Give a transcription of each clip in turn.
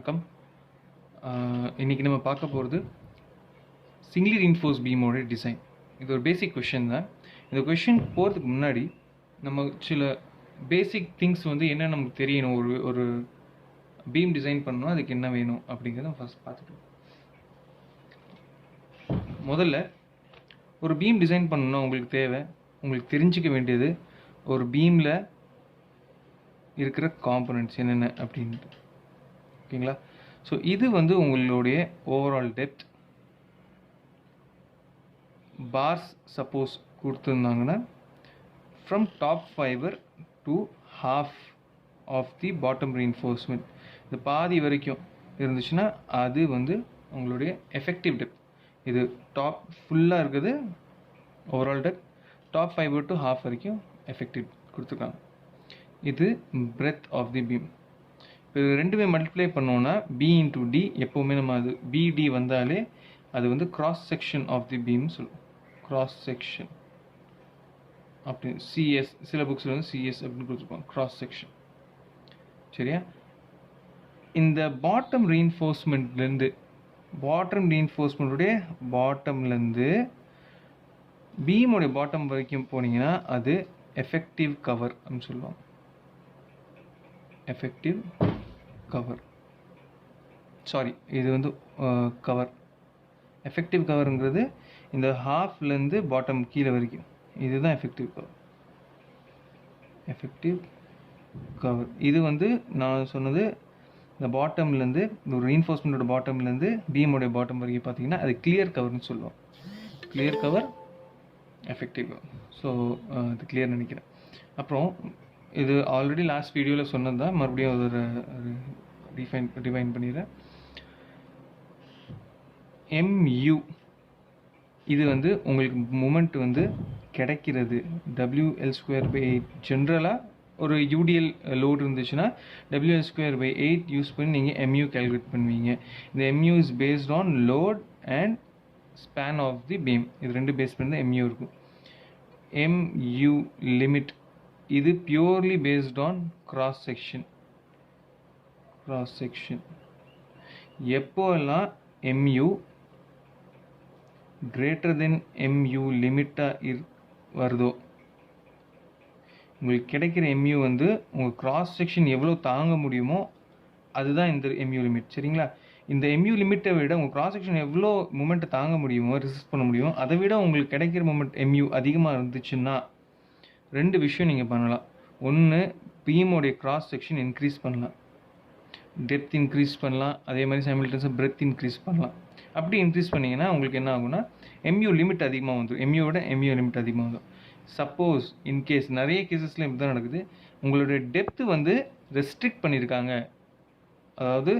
வணக்கம். இன்றைக்கி நம்ம பார்க்க போகிறது சிங்கிலி ரீன்ஃபோர்ஸ் பீமோட டிசைன். இது ஒரு பேசிக் கொஷின் தான். இந்த கொஷின் போகிறதுக்கு முன்னாடி நம்ம சில பேசிக் திங்ஸ் என்ன நமக்கு தெரியணும். ஒரு பீம் டிசைன் பண்ணணும், அதுக்கு என்ன வேணும் அப்படிங்கிறத ஃபர்ஸ்ட் பார்த்துட்டோம். முதல்ல ஒரு பீம் டிசைன் பண்ணணும்னா உங்களுக்கு தெரிஞ்சிக்க வேண்டியது ஒரு பீமில் இருக்கிற காம்பனன்ட்ஸ் என்னென்ன அப்படின்ட்டு. ஓகேங்களா? ஸோ இது உங்களுடைய ஓவரால் டெப்த். பார்ஸ் சப்போஸ் கொடுத்துருந்தாங்கன்னா from top fibre to half of the bottom reinforcement, இது பாதி வரைக்கும் இருந்துச்சுன்னா அது உங்களுடைய எஃபெக்டிவ் டெப்த். இது டாப் ஃபுல்லாக இருக்குது overall depth, top fibre to half வரைக்கும் எஃபெக்டிவ் கொடுத்துருக்காங்க. இது பிரெத் ஆஃப் தி பீம். இப்போ இது ரெண்டுமே மல்டிப்ளை பண்ணோன்னா பி இன்டூ டி, எப்போவுமே நம்ம அது பிடி வந்தாலே அது cross section of the beam சொல்லுவோம். கிராஸ் செக்ஷன் அப்படி சிஎஸ், சில புக்ஸில் சிஎஸ் அப்படின்னு கொடுத்துருப்பாங்க, கிராஸ் செக்ஷன். சரியா? இந்த பாட்டம் ரீன்ஃபோர்ஸ்மெண்ட்லேருந்து பாட்டம்லேருந்து பீமோடைய பாட்டம் வரைக்கும் போனீங்கன்னா அது எஃபெக்டிவ் கவர் அப்படின்னு சொல்லுவாங்க. எஃபெக்டிவ் கவர், சாரி, இது கவர். எஃபெக்டிவ் கவருங்கிறது இந்த ஹாஃப்லேருந்து பாட்டம் கீழே வரைக்கும், இதுதான் எஃபெக்டிவ் கவர். எஃபெக்டிவ் கவர் இது நான் சொன்னது இந்த பாட்டம்லேருந்து, ஒரு ரீன்ஃபோர்ஸ்மெண்ட்டோட பாட்டம்லேருந்து பீமோடைய பாட்டம் வரைக்கும் பார்த்தீங்கன்னா அது கிளியர் கவர்னு சொல்லுவோம். Clear cover, effective cover. So அது கிளியர் நினைக்கிறேன். அப்புறம் இது ஆல்ரெடி லாஸ்ட் வீடியோவில் சொன்னது தான், மறுபடியும் ஒரு டிஃபைன் பண்ணிடுறேன். எம்யூ இது உங்களுக்கு மூமெண்ட் கிடைக்கிறது WL²/8. ஜென்ரலாக ஒரு யூடிஎல் லோடு இருந்துச்சுன்னா WL²/8 யூஸ் பண்ணி நீங்கள் எம்யூ கேல்குலேட் பண்ணுவீங்க. இந்த mu is based on load and span of the beam. இது ரெண்டு பேஸ் பண்ணி தான் எம்யூ இருக்கும். எம்யூ லிமிட் இது purely based on cross section. எப்போல்லாம் எம்யூ கிரேட்டர் தென் எம்யூ லிமிட்டாக வருதோ, உங்களுக்கு கிடைக்கிற எம்யூ உங்கள் கிராஸ் செக்ஷன் எவ்வளோ தாங்க முடியுமோ அதுதான் இந்த எம்யூ லிமிட். சரிங்களா? இந்த எம்யூ லிமிட்டை விட உங்கள் கிராஸ் செக்ஷன் எவ்வளோ மூமெண்ட்டை தாங்க முடியுமோ, ரெசிஸ்ட் பண்ண முடியுமோ, அதை விட உங்களுக்கு கிடைக்கிற மூமெண்ட் எம்யூ அதிகமாக இருந்துச்சுன்னா ரெண்டு விஷயம் நீங்கள் பண்ணலாம். ஒன்று, பீமோடைய கிராஸ் செக்ஷன் இன்க்ரீஸ் பண்ணலாம், டெப்த் இன்க்ரீஸ் பண்ணலாம், அதே மாதிரி சைமல்டேனியஸாக பிரெத் இன்க்ரீஸ் பண்ணலாம். அப்படி இன்க்ரீஸ் பண்ணிங்கன்னா உங்களுக்கு என்ன ஆகும்னா எம்யூ லிமிட் அதிகமாக வந்துடும். எம்யூ லிமிட் அதிகமாக வந்துடும். சப்போஸ் இன்கேஸ், நிறைய கேசஸில் இப்படி தான் நடக்குது, உங்களுடைய டெப்த்து ரெஸ்ட்ரிக்ட் பண்ணியிருக்காங்க, அதாவது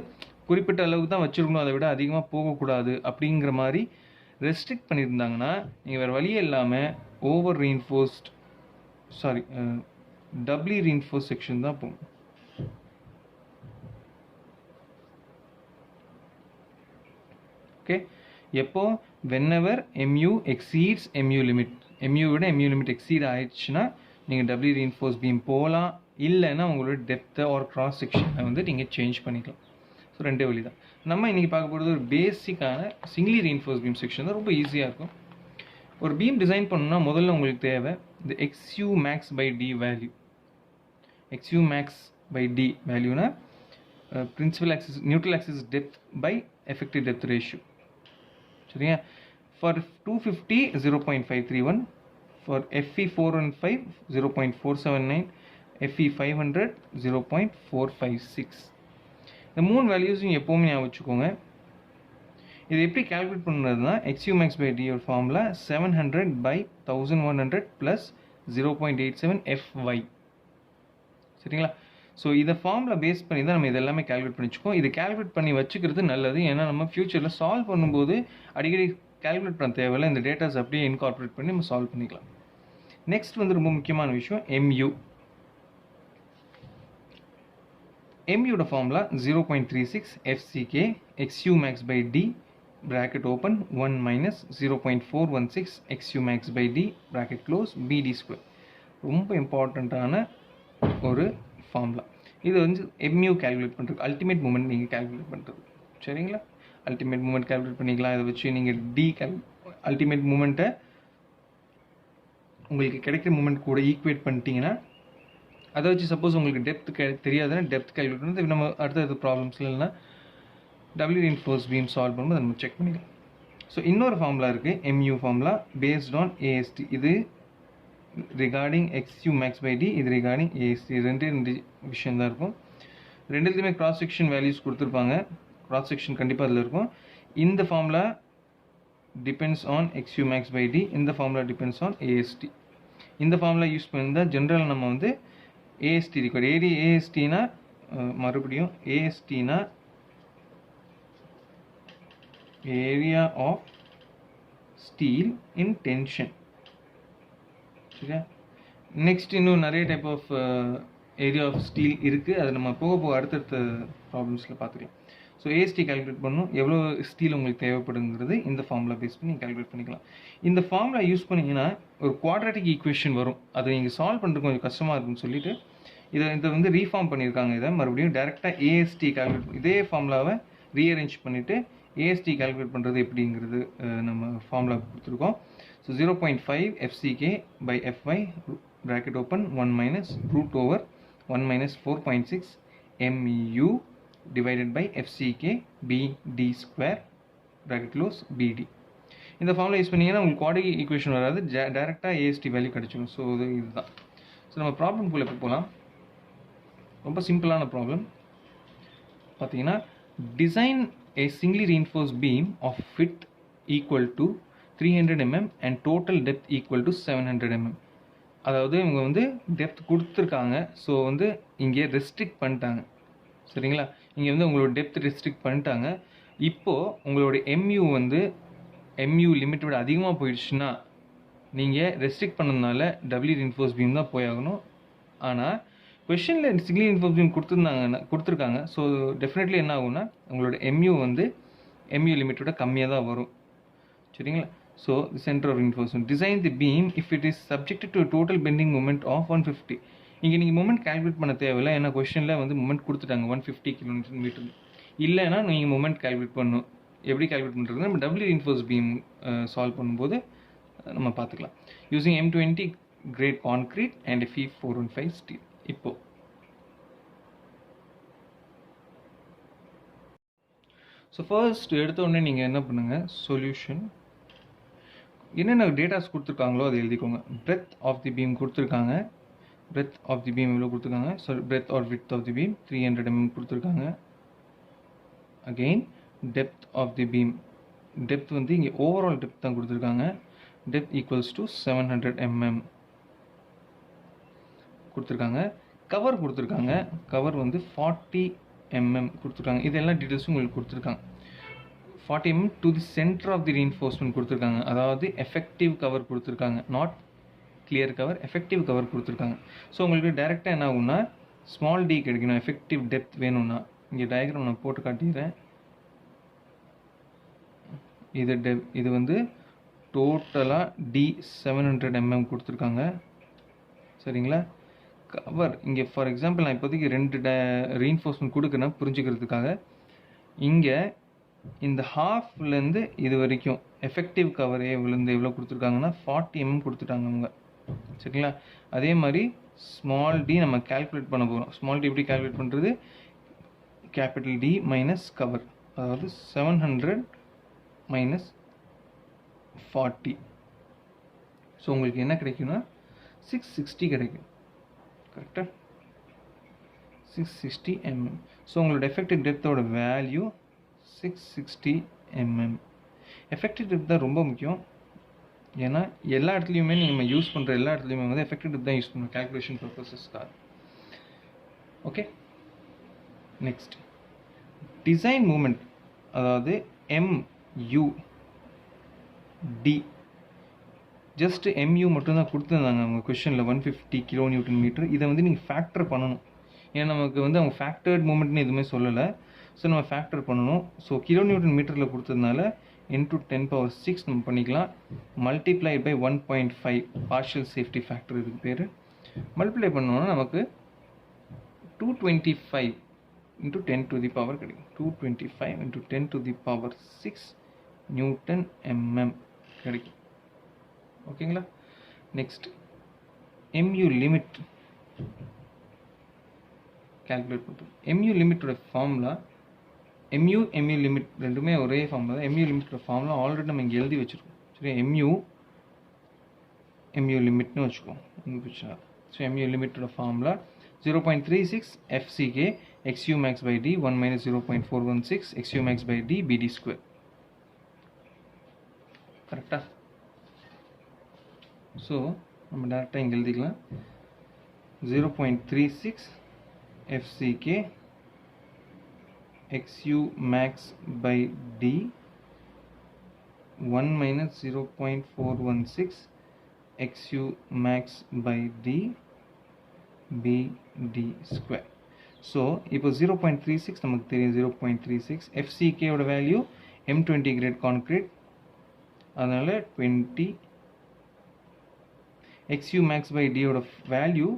குறிப்பிட்ட அளவுக்கு தான் வச்சுருக்கணும், அதை விட அதிகமாக போகக்கூடாது அப்படிங்கிற மாதிரி ரெஸ்ட்ரிக்ட் பண்ணியிருந்தாங்கன்னா நீங்கள் வேறு வழியே இல்லாமல் டபுளி ரீன்ஃபோர்ஸ் செக்ஷன் தான் போகும். ஓகே? எப்போ whenever mu exceeds mu limit, mu விட எம்யூ லிமிட் எக்ஸீட் ஆயிடுச்சுன்னா நீங்கள் டபுளி ரீன்ஃபோர்ஸ் பீம் போகலாம். இல்லைன்னா உங்களோட டெப்த்தை ஒரு கிராஸ் செக்ஷனை நீங்கள் சேஞ்ச் பண்ணிக்கலாம். ஸோ ரெண்டே வழி தான். நம்ம இன்றைக்கி பார்க்க போகிறது ஒரு பேசிக்கான சிங்கிலி ரீன்ஃபோர்ஸ் பீம் செக்ஷன் தான். ரொம்ப ஈஸியாக இருக்கும். ஒரு பீம் டிசைன் பண்ணணும்னா முதல்ல உங்களுக்கு தேவை இந்த XU max by D value. XU max by D வேல்யூனா principal axis, neutral axis depth by effective depth ratio. சரியா? For 250 0.531, for FE415 0.479, FE500 0.456. இந்த மூணு வேல்யூஸும் எப்போவுமே ஞாபகம் வச்சுக்கோங்க. இது எப்படி கால்குலேட் பண்ணுறதுனா XU max by D ஒரு ஃபார்முலா 700/1100 + 0.87 FY. சரிங்களா? ஸோ இதை ஃபார்முலா பேஸ் பண்ணி தான் நம்ம இதெல்லாமே கால்குலேட் பண்ணி வச்சுக்கோம். இது கால்குலேட் பண்ணி வச்சுக்கிறது நல்லது. ஏன்னா நம்ம ஃப்யூச்சரில் சால்வ் பண்ணும்போது அடிக்கடி கால்குலேட் பண்ண தேவையில்லை. இந்த டேட்டாஸ் அப்படியே இன்கார்பரேட் பண்ணி நம்ம சால்வ் பண்ணிக்கலாம். நெக்ஸ்ட் ரொம்ப முக்கியமான விஷயம் எம்யூ. எம்யூட formula 0.36 FCK XU max by D bracket open 1 minus 0.416 XU max by D bracket close BD square. ரொம்ப இம்பார்ட்டண்ட்டான ஒரு ஃபார்முலா. இது வந்து எம்யூ கால்குலேட் பண்ணுறது, அல்டிமேட் மூமெண்ட் நீங்கள் கால்குலேட் பண்ணுறது. சரிங்களா? அல்டிமேட் மூமெண்ட் கால்குலேட் பண்ணிக்கலாம். இதை வச்சு நீங்கள் அல்டிமேட் மூமெண்ட்டை உங்களுக்கு கிடைக்கிற மூமெண்ட் கூட ஈக்குவேட் பண்ணிட்டீங்கன்னா, அதை வச்சு சப்போஸ் உங்களுக்கு டெப்த் தெரியாதுன்னா டெப்த் கால்குலேட் பண்ணி நம்ம அடுத்தது ப்ராப்ளம்ஸில் இல்லைன்னா டபிள்யூ ரீஇன்ஃபோர்ஸ் பீம் சால்வ் பண்ணும்போது நம்ம செக் பண்ணிக்கலாம். ஸோ இன்னொரு ஃபார்முலா இருக்குது, MU formula based on AST. இது regarding XU max by D, இது ரிகார்டிங் ஏஎஸ்டி. ரெண்டு விஷயம் தான் இருக்கும். ரெண்டுத்துலையுமே கிராஸ் செக்ஷன் வேல்யூஸ் கொடுத்துருப்பாங்க. கிராஸ் செக்ஷன் கண்டிப்பாக அதில் இருக்கும். இந்த formula depends on XU max by D, இந்த ஃபார்முலா டிபெண்ட்ஸ் ஆன் ஏஎஸ்டி. இந்த ஃபார்முலா யூஸ் பண்ணியிருந்தால் ஜென்ரல் நம்ம வந்து ஏஎஸ்டி ரிக்வயர்ட். ஏஎஸ்டினா மறுபடியும் ஏஎஸ்டினா area of steel in tension. சரியா? நெக்ஸ்ட் இன்னும் நிறைய type of area of steel இருக்குது. அதை நம்ம போக அடுத்தடுத்த ப்ராப்ளம்ஸில் பார்த்துக்கலாம். ஸோ ஏஎஸ்டி கால்குலேட் பண்ணணும், எவ்வளோ ஸ்டீல் உங்களுக்கு தேவைப்படுங்கிறது இந்த ஃபார்முலா பேஸ் பண்ணி நீங்கள் கால்குலேட் பண்ணிக்கலாம். இந்த ஃபார்முலா யூஸ் பண்ணிங்கன்னா ஒரு குவாட்ராட்டிக் ஈக்குவேஷன் வரும். அதை நீங்கள் சால்வ் பண்ணுறது கொஞ்சம் கஷ்டமாக இருக்குன்னு சொல்லிட்டு இதை வந்து ரீஃபார்ம் பண்ணியிருக்காங்க. இதை மறுபடியும் டேரெக்டாக ஏஎஸ்டி கால்குலேட் இதே ஃபார்முலாவை ரீஅரேஞ்ச் பண்ணிவிட்டு ஏஎஸ்டி கால்குலேட் பண்ணுறது எப்படிங்கிறது நம்ம ஃபார்முலா கொடுத்துருக்கோம். So 0.5 FCK by FY bracket open 1 minus root over 1 minus 4.6 MU divided by FCK BD square bracket close BD. இந்த ஃபார்முலா யூஸ் பண்ணிங்கன்னா உங்களுக்கு குவாட்ராட்டிக் ஈக்குவேஷன் வராது, டேரெக்டாக ஏஎஸ்டி வேல்யூ கிடச்சிடும். ஸோ இதுதான். ஸோ நம்ம ப்ராப்ளம்குள்ளே போகலாம். ரொம்ப சிம்பிளான ப்ராப்ளம் பார்த்தீங்கன்னா, design a singly reinforced beam of width equal to 300 mm and total depth equal to 700 mm. அதாவது இவங்க வந்து டெப்த் கொடுத்துருக்காங்க. ஸோ வந்து இங்கே ரெஸ்ட்ரிக்ட் பண்ணிட்டாங்க. சரிங்களா? இங்கே வந்து உங்களோட டெப்த் ரெஸ்ட்ரிக்ட் பண்ணிட்டாங்க. இப்போது உங்களோட எம்யூ வந்து எம்யூ லிமிட் விட அதிகமாக போயிடுச்சுன்னா நீங்கள் ரெஸ்ட்ரிக்ட் பண்ணதுனால டபிள்யூ ரீஇன்ஃபோர்ஸ் பீம் தான் போயாகணும். ஆனால் கொஷனில் சிங்கிள் ரீஇன்ஃபோர்ஸ் பீம் கொடுத்துருக்காங்க. ஸோ டெஃபினெட்லி என்ன ஆகும்னா உங்களோட எம்யூ வந்து எம்யூ லிமிட்டோட கம்மியாக தான் வரும். சரிங்களா? So centre of reinforcement design the beam if it is subjected to total bending moment of 150. இங்கே நீங்கள் மூமெண்ட் கால்குலேட் பண்ண தேவையில்லை, ஏன்னா கொஷனில் வந்து மூமெண்ட் கொடுத்துட்டாங்க 150 kN. இல்லைன்னா நீங்கள் மூமெண்ட் கால்குலேட் பண்ணணும். எப்படி கால்குலேட் பண்ணுறது நம்ம டபிள்யூ ரீஇன்ஃபோர்ஸ் பீம் சால்வ் பண்ணும்போது நம்ம பார்த்துக்கலாம். Using M20 grade concrete and Fe415 steel. இப்போ ஸோ ஃபர்ஸ்ட் எடுத்த உடனே நீங்கள் என்ன பண்ணுங்கள், சொல்யூஷன் என்னென்ன டேட்டாஸ் கொடுத்துருக்காங்களோ அதை எழுதிக்கோங்க. பிரெத் ஆஃப் தி பீம் கொடுத்துருக்காங்க. பிரெத் ஆஃப் தி பீம் எவ்வளோ கொடுத்துருக்காங்க? So breadth or width of the beam 300 mm கொடுத்துருக்காங்க. Again depth of the beam, depth வந்து இங்கே ஓவரால் டெப்த் தான் கொடுத்துருக்காங்க. டெப்த் ஈக்குவல்ஸ் டு 700 mm கொடுத்துருக்காங்க. கவர் கொடுத்துருக்காங்க. கவர் வந்து 40 mm கொடுத்துருக்காங்க. இதெல்லாம் டீட்டெயில்ஸும் உங்களுக்கு கொடுத்துருக்காங்க. 40 mm to the centre of the reinforcement கொடுத்துருக்காங்க. அதாவது எஃபெக்டிவ் கவர் கொடுத்துருக்காங்க, not clear cover, effective cover கொடுத்துருக்காங்க. ஸோ உங்களுக்கு டைரெக்டாக என்ன ஆகும்னா ஸ்மால் டி கிடைக்கணும். எஃபெக்டிவ் டெப்த் வேணும்னா இங்கே டயக்ராம் நான் போட்டு காட்டிடுறேன். இது வந்து டோட்டலாக டி 700 mm கொடுத்துருக்காங்க. சரிங்களா? கவர் இங்கே ஃபார் எக்ஸாம்பிள் நான் இப்போதைக்கு 2 ரீஇன்ஃபோர்ஸ்மெண்ட் கொடுக்குறேன் புரிஞ்சுக்கிறதுக்காக. இங்கே இந்த ஹாஃப்லேருந்து இது வரைக்கும் எஃபெக்டிவ் கவர் எவ்வளோ கொடுத்துருக்காங்கன்னா 40 mm கொடுத்துட்டாங்க அவங்க. சரிங்களா? அதே மாதிரி ஸ்மால் டி நம்ம கால்குலேட் பண்ண போகிறோம். ஸ்மால் டி எப்படி கால்குலேட் பண்ணுறது? கேபிட்டல் டி மைனஸ் கவர், அதாவது 700 மைனஸ் 40. ஸோ உங்களுக்கு என்ன கிடைக்கும்னா 660 கிடைக்கும். கரெக்டாக 660 mm. ஸோ உங்களோட எஃபெக்டிவ் டெப்த்தோட வேல்யூ 660 mm. எஃபெக்டிவ் டெப்த் தான் ரொம்ப முக்கியம். ஏன்னா எல்லா இடத்துலையுமே நீங்கள் யூஸ் பண்ணுற எல்லா இடத்துலையுமே வந்து எஃபெக்டிவ் டெப்த் தான் யூஸ் பண்ணுவோம் கால்குலேஷன் பர்பஸஸ்க்காக. ஓகே, நெக்ஸ்ட் டிசைன் மூமெண்ட், அதாவது MUD ஜஸ்ட் MU மட்டும்தான் கொடுத்துருந்தாங்க அவங்க கொஷனில் 150 kN. இதை வந்து நீங்கள் ஃபேக்டர் பண்ணணும். ஏன்னா நமக்கு வந்து அவங்க ஃபேக்டர்ட் மூமெண்ட்னு எதுவுமே சொல்லலை. ஸோ நம்ம ஃபேக்டர் பண்ணணும். ஸோ kN கொடுத்ததுனால into 10⁶ நம்ம பண்ணிக்கலாம். Multiplied by 1.5 partial safety factor இதுக்கு பேர். மல்டிப்ளை பண்ணோன்னா நமக்கு 225 into 10 to the power கிடைக்கும். 225 into 10 to the power 6 Newton mm கிடைக்கும். ஓகேங்களா? நெக்ஸ்ட் mu லிமிட் கால்குலேட் பண்ணுறோம். mu லிமிட்டோட ஃபார்முலா mu லிமிட் ரெண்டுமே ஒரே ஃபார்முலா தான். mu லிமிட்டோட ஃபார்முலா ஆல்ரெடி நம்ம இங்கே எழுதி வச்சுருக்கோம். சரி, mu லிமிட்னு வச்சுக்கோம். ஸோ mu லிமிட்டோட formula 0.36 FCK XU max by D 1 minus 0.416 XU max by D BD square. கரெக்டா? ஸோ நம்ம டேரெக்டாக இங்கே எழுதிக்கலாம். 0.36 FCK XU max by D 1 minus 0.416 XU max by D BD square. So இப்போ 0.36 நமக்கு தெரியும். 0.36 FCK ஓட வேல்யூ M20 கிரேட் கான்கிரீட், அதனால் 20. XU max by D ஓட வேல்யூ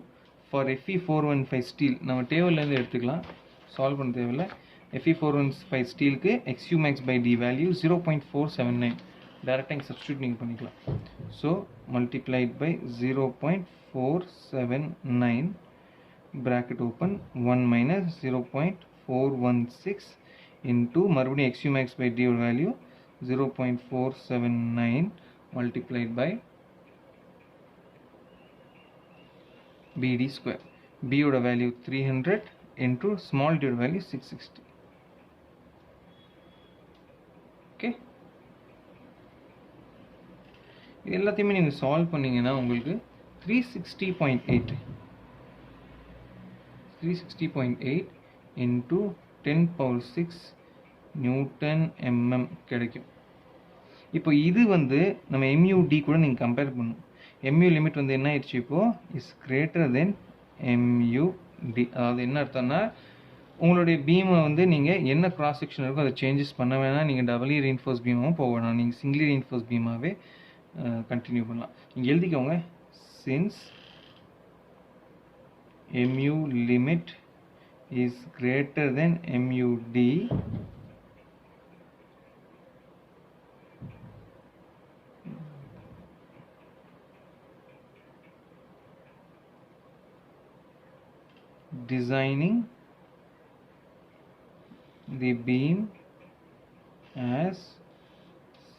ஃபார் Fe415 ஸ்டீல் நம்ம டேபிள்லேருந்து எடுத்துக்கலாம், சால்வ் பண்ண தேவையில்லை. Fe415 ஸ்டீலுக்கு XU max by D value 0.479. டேரெக்டாக இங்கே சப்ஸ்டியூட் நீங்கள் பண்ணிக்கலாம். So multiplied by 0.479 bracket open 1 minus 0.416 into மறுபடியும் XU max by D value 0.479 multiplied by BD square. B ஓட value 300 into small d value 660. Okay, இது எல்லாத்தையுமே நீங்கள் சால்வ் பண்ணீங்கன்னா உங்களுக்கு 360.8 into 10 power 6 நியூட்டன் mm கிடைக்கும். இப்போ இது வந்து நம்ம MUD கூட நீங்கள் கம்பேர் பண்ணணும். MU லிமிட் வந்து என்ன ஆயிடுச்சு, இப்போது இஸ் கிரேட்டர் தென் MUD. அதாவது என்ன அர்த்தம்னா, உங்களுடைய பீமை வந்து நீங்கள் என்ன கிராஸ் செக்ஷன் இருக்கோ அதை சேஞ்சஸ் பண்ண வேணாம். நீங்கள் டபுள்லி ரீஇன்ஃபோர்ஸ் பீமாகவும் போக வேணாம். நீங்கள் சிங்கிளி ரீஇன்ஃபோர்ஸ் பீமாகவே கண்டினியூ பண்ணலாம். இங்கே எழுதிக்கோங்க, since MU limit is greater than MUD, designing the beam as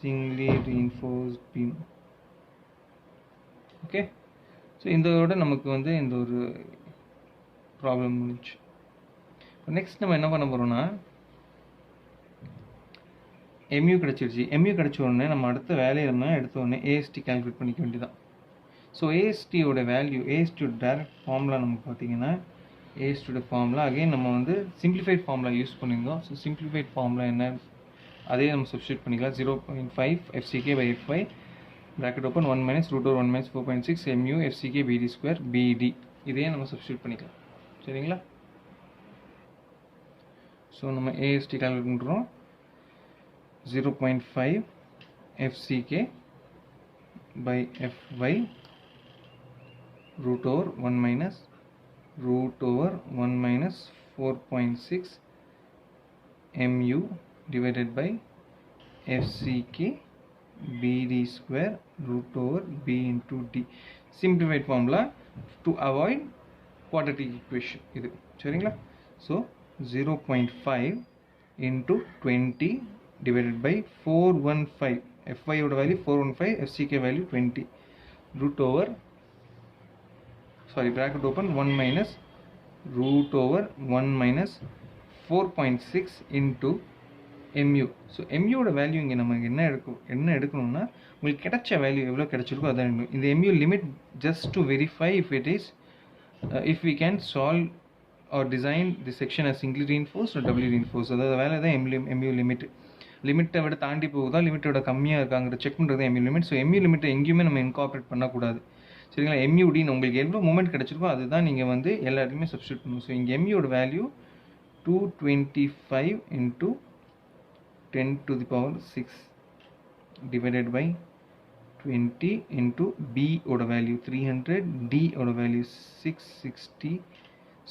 singly reinforced beam. Okay, so இதோட நமக்கு வந்து இந்த ஒரு ப்ராப்ளம் முடிஞ்சு. நெக்ஸ்ட் நம்ம என்ன பண்ண போகிறோம்னா, MU கிடச்சிருச்சு. MU கிடச்ச உடனே நம்ம அடுத்த வேலையை நம்ம எடுத்த உடனே AST கால்குலேட் பண்ணிக்க வேண்டியதான். ஸோ ASTயோட வேல்யூ, ASTயோட டைரக்ட் ஃபார்முலா நமக்கு பார்த்தீங்கன்னா, ASTயோட ஃபார்முலா அகைன் நம்ம வந்து சிம்பிளிஃபைட் ஃபார்முலா யூஸ் பண்ணியிருந்தோம். ஸோ சிம்பிளிஃபைட் ஃபார்முலா என்ன, அதே நம்ம சப்ஸ்டியூட் பண்ணிக்கலாம். 0.5 FCK by Fy bracket open 1 minus root over 1 minus 4.6 MU FCK BD square BD. இதையே நம்ம சப்ஸ்டியூட் பண்ணிக்கலாம். சரிங்களா? ஸோ நம்ம AST கால்குலேட் பண்ணுறோம். 0.5 FCK by Fy root over 1 minus 4.6 MU divided by FCK BD square root over B into D. Simplified formula to avoid quadratic equation இது. சரிங்களா? So 0.5 into 20 divided by 415. Fy ஓட value 415, FCK value 20 root over, bracket open 1 minus root over 1 minus 4.6 into MU. So MU ஓட value இங்கே நம்ம என்ன எடுக்கணும்னா, உங்களுக்கு கிடைச்ச வேல்யூ எவ்வளோ கிடைச்சிருக்கோ அதான் எடுக்கணும். இந்த MU limit just to verify if we can solve or design the section as singly reinforced or doubly reinforced. அதாவது வேலை தான் MU லிமிட். லிமிட்டை விட தாண்டி போகுதா, லிமிட்டோட கம்மியாக இருக்காங்கிற செக் பண்ணுறது MU லிமிட். ஸோ MU லிமிட்டை எங்கேயுமே நம்ம இன்கார்பரேட் பண்ணக்கூடாது. சரிங்களா? MUD உங்களுக்கு எவ்வளோ மூமெண்ட் கிடச்சிருக்கோ அதுதான் நீங்கள் வந்து எல்லாத்தையுமே சப்ஸ்டியூட் பண்ணணும். ஸோ இங்கே MUவோட value 225 into 10 to the power 6 divided by 20 into B ஓட வேல்யூ 300, D ஓட வேல்யூ 660,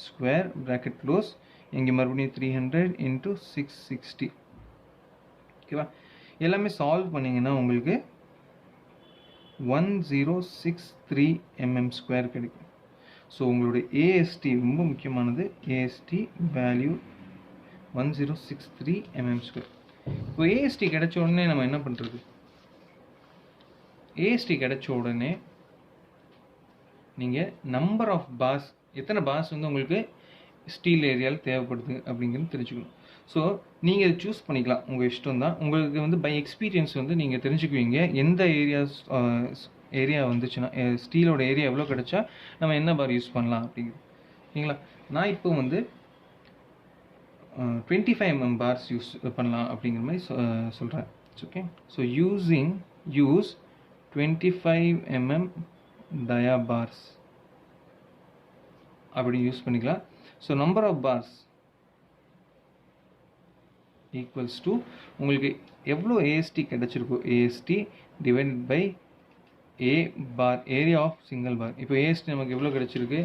ஸ்கொயர் ப்ராக்கெட் க்ளோஸ். இங்கே மறுபடியும் 300 × 660. ஓகேவா? எல்லாமே சால்வ் பண்ணிங்கன்னா உங்களுக்கு 1063 mm² கிடைக்கும். ஸோ உங்களுடைய ஏஎஸ்டி ரொம்ப முக்கியமானது. AST value 1063 mm². இப்போ ஏஎஸ்டி கிடைச்ச உடனே நம்ம என்ன பண்ணுறது? ஏஎஸ்டி கிடைச்ச உடனே நீங்கள் நம்பர் ஆஃப் பார்ஸ், எத்தனை பார்ஸ் வந்து உங்களுக்கு ஸ்டீல் ஏரியாவில் தேவைப்படுது அப்படிங்கிறது தெரிஞ்சுக்கணும். ஸோ நீங்கள் இதை சூஸ் பண்ணிக்கலாம், உங்கள் இஷ்டம் தான். உங்களுக்கு வந்து பை எக்ஸ்பீரியன்ஸ் வந்து நீங்கள் தெரிஞ்சுக்குவீங்க எந்த ஏரியா வந்துச்சுன்னா, ஸ்டீலோட ஏரியா எவ்வளோ கிடைச்சா நம்ம என்ன பார் யூஸ் பண்ணலாம் அப்படிங்கிறது. ஓகேங்களா? நான் இப்போ வந்து 25 mm பார்ஸ் யூஸ் பண்ணலாம் அப்படிங்கிற மாதிரி சொல்கிறேன். Okay, so use 25 mm dia bars அப்படி யூஸ் பண்ணிக்கலாம். So number of bars equals to உங்களுக்கு எவ்வளோ ஏஎஸ்டி கிடைச்சிருக்கோ, AST divided by A bar, area of single bar. இப்போ ஏஎஸ்டி நமக்கு எவ்வளோ கிடைச்சிருக்கு?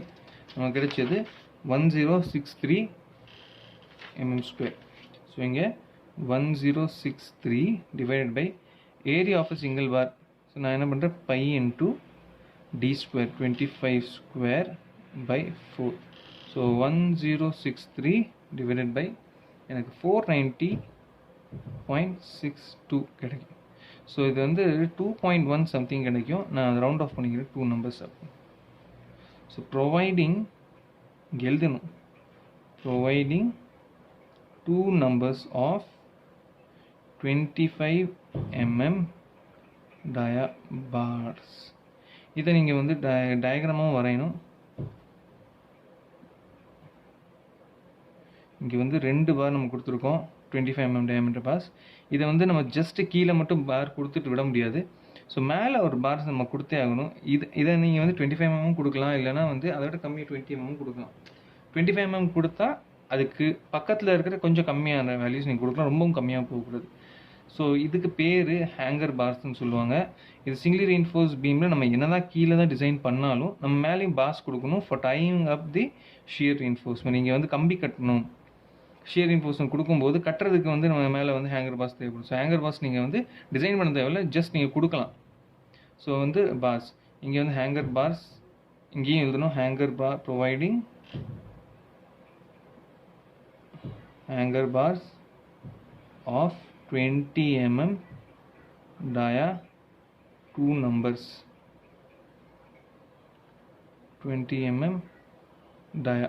நமக்கு கிடைச்சது 1063 mm². ஸோ இங்கே 1063 divided by area of a single bar. So நான் என்ன பண்ணுறேன்? By into d², 25² by 4. So 1063 divided by எனக்கு 490.62 கிடைக்கும். ஸோ இது வந்து 2.1 சம்திங் கிடைக்கும். நான் அதை ரவுண்ட் ஆஃப் பண்ணிக்கிறேன் 2 நம்பர்ஸ் அப்போ. ஸோ ப்ரொவைடிங் இங்கே எழுதணும், providing 2 numbers of 25 mm dia bars. இதை நீங்கள் வந்து டயக்ராமும் வரையணும். இங்கே வந்து 2 பார் நம்ம கொடுத்துருக்கோம், 25 mm diameter பார்ஸ். இதை வந்து நம்ம ஜஸ்ட்டு கீழே மட்டும் பார் கொடுத்துட்டு விட முடியாது. ஸோ மேலே ஒரு பார்ஸ் நம்ம கொடுத்தே ஆகணும். இதை நீங்கள் வந்து 25 mm கொடுக்கலாம், இல்லைனா வந்து அதை விட கம்மியாக 20 mm கொடுக்கலாம். 25 mm கொடுத்தா அதுக்கு பக்கத்தில் இருக்கிற கொஞ்சம் கம்மியான வேல்யூஸ் நீங்கள் கொடுக்கலாம், ரொம்பவும் கம்மியாக போகக்கூடாது. ஸோ இதுக்கு பேர் ஹேங்கர் பார்ஸ்ன்னு சொல்லுவாங்க. இது சிங்கிளி ரீஇன்ஃபோர்ஸ் பீமில் நம்ம என்ன தான் கீழே தான் டிசைன் பண்ணாலும் நம்ம மேலேயும் பார்ஸ் கொடுக்கணும் for tying up the shear reinforcement. நீங்கள் வந்து கம்பி கட்டணும், ஷியர் ரீஇன்ஃபோர்ஸ்மெண்ட் கொடுக்கும்போது கட்டுறதுக்கு வந்து நம்ம மேலே வந்து ஹேங்கர் பார்ஸ் தேவைப்படும். ஸோ ஹேங்கர் பார்ஸ் நீங்கள் வந்து டிசைன் பண்ண தேவையில்லை, ஜஸ்ட் நீங்கள் கொடுக்கலாம். ஸோ வந்து பார்ஸ் இங்கே வந்து ஹேங்கர் பார்ஸ், இங்கேயும் எழுதணும் hanger bar providing hanger bars of 20 mm dia, 2 numbers 20 mm dia.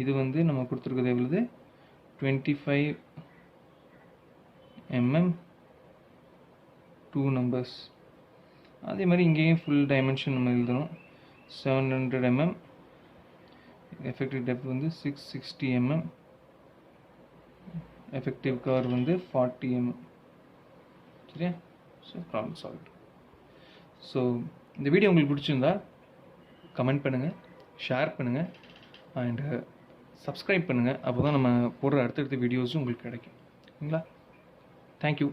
இது வந்து நம்ம கொடுத்துருக்கிறது எவ்வளவு? 25 mm 2 numbers. அதே மாதிரி இங்கேயும் ஃபுல் டைமென்ஷன் நம்ம எழுதணும். 700 mm, எஃபெக்டிவ் டெப்த் வந்து 660 mm, எஃபெக்டிவ் கவர் வந்து 40 mm. சரியா? So problem solve. ஸோ இந்த வீடியோ உங்களுக்கு பிடிச்சிருந்தா கமெண்ட் பண்ணுங்கள், ஷேர் பண்ணுங்கள் அண்டு சப்ஸ்கிரைப் பண்ணுங்கள். அப்போ தான் நம்ம போடுற அடுத்தடுத்த வீடியோஸும் உங்களுக்கு கிடைக்கும். ஓகேங்களா? தேங்க்யூ.